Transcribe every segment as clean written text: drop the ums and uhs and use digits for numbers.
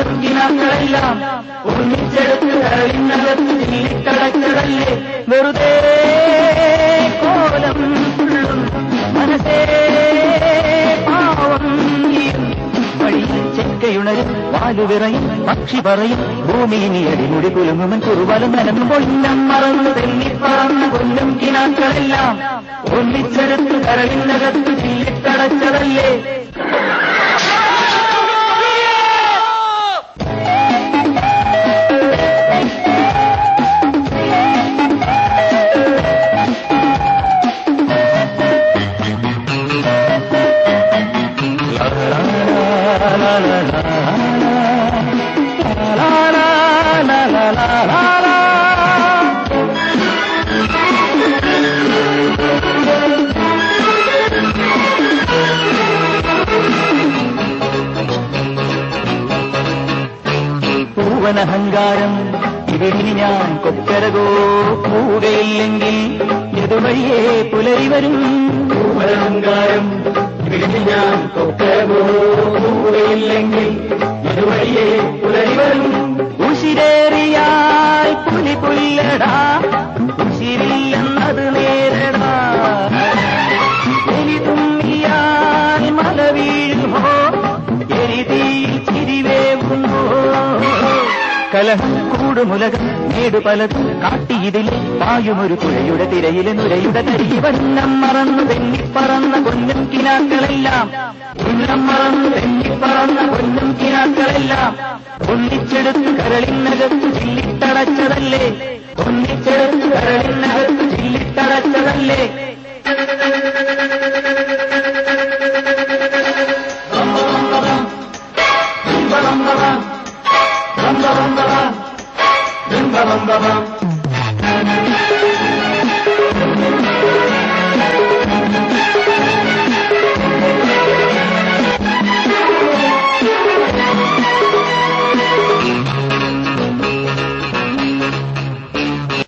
പൊന്നും കിനാക്കളെല്ലാം ഒന്നിച്ചെടുത്ത് കരളിനകത്ത് ചില്ലിക്കടച്ചതല്ലേ വെറുതെ കോലം തുള്ളും മനസ്സേ പാവം നീയും വഴിയിൽ ചെക്കയുണരും വാലുവിറയും പക്ഷി പറയും ഭൂമിയിനി അടിമുടി കുലുങ്ങുമൻ കുറുവാലും നനങ്ങുമ്പോൾ ഇന്നം മറന്നു തെന്നിപ്പറന്ന കൊല്ലും കിനാക്കളെല്ലാം ഒന്നിച്ചെടുത്ത് കരളിനകത്ത് ചില്ലിക്കടച്ചതല്ലേ പൂവനഹങ്കാരം ഇവിടിനി ഞാൻ കൊക്കരകോ പൂകയില്ലെങ്കിൽ എതുവഴിയേ പുലരി വരും പൂവനഹങ്കാരം ഇവിടിനി ഞാൻ കൊക്കരകോ പൂകയില്ലെങ്കിൽ എതുവഴിയേ പുലരി വരും ഉശിരേറിയാൽ പുലി പുല്ലടാ ഉശിരില്ലെന്നത് നേരടാ എലി തുമ്മിയാൽ മല വീഴുമോ എരിതീയിൽ ചിരിവേകുമോ കലഹം കൂടുമുലകം നേടു പലതും കാട്ടിയിതിലെ പായുമൊരു പുഴയുടെ തിരയിലെ നുരയുടെ തരിവന്നം മറന്നു തെന്നിപ്പറന്ന കൊല്ലും കിനാക്കളെല്ലാം ഉന്നം മറന്നു തെന്നിപ്പറന്ന കൊല്ലും കിനാക്കളെല്ലാം ഒന്നിച്ചെടുത്ത് കരളിനകത്ത് ചില്ലിട്ടടച്ചതല്ലേ ഒന്നിച്ചെടുത്ത് കരളിനകത്ത് ചില്ലിട്ടടച്ചതല്ലേ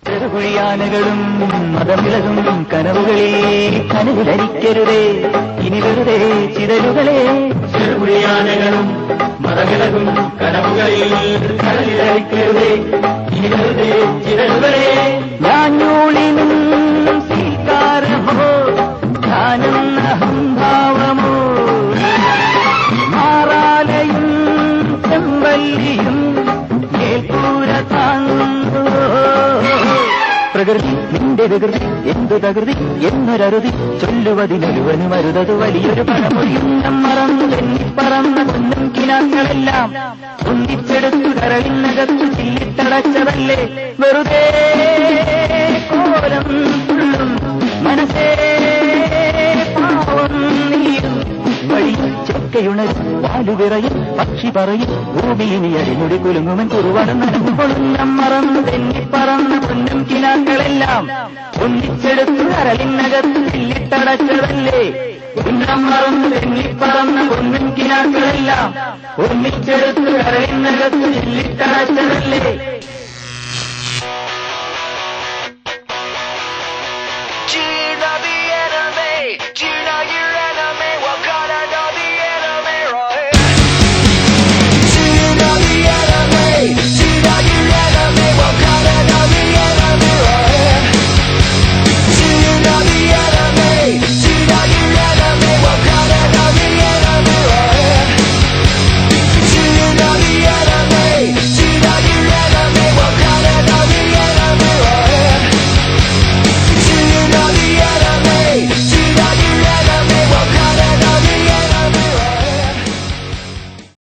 ചെറുകുഴിയാനകളും മതമിളകും കനവുകളിൽ കനവിലരിക്കരുതേ ഇനി വെറുതെ ചിതലുകളെ ചെറുകുഴിയാനകളും മതമിളകും കനവുകളിൽ കനവിലരിക്കരുതേ ഇനി വെറുതെ ചിതലുകളെ ഞാഞ്ഞൂളിനും സ്വീകാരമോ ധ്യാനം അഹംഭാവമോ മാറാലയും ചെമ്പല്ലിയും മേൽക്കൂര താങ്ങുന്നു പ്രകൃതി നിന്റെ വികൃതി എന്തു തകൃതി എന്നൊരറുതി ചൊല്ലുവതിനൊരുവനും അരുതത് വലിയൊരു പഴമൊഴിയുന്നം മറന്നു തെന്നിപ്പറന്ന കൊല്ലും കിനാക്കളെല്ലാം ഒന്നിച്ചെടുത്തു കരളിനകത്തു ചില്ലിട്ടടച്ചതല്ലേ വെറുതെ കോലം തുള്ളും മനസ്സേ പാവം നീയും വഴി ചെക്കയുണരും വാലുവിറയും പക്ഷി പറയും ഭൂമിയിനി അടിമുടി കുലുങ്ങുമൻ കുറുവാടും നനങ്ങുകൊള്ളുന്നം മറന്നു തെന്നിപ്പറന്ന കൊല്ലും കിനാക്കളെല്ലാം ഒന്നിച്ചെടുത്തു കരളിനകത്ത് ചില്ലിട്ടടച്ചതല്ലേ ഉന്നം മറന്നു തെന്നിപ്പറന്ന കൊല്ലും കിനാക്കളെല്ലാം ഒന്നിച്ചെടുത്തു കരളിനകത്ത് ചില്ലിട്ടടച്ചതല്ലേ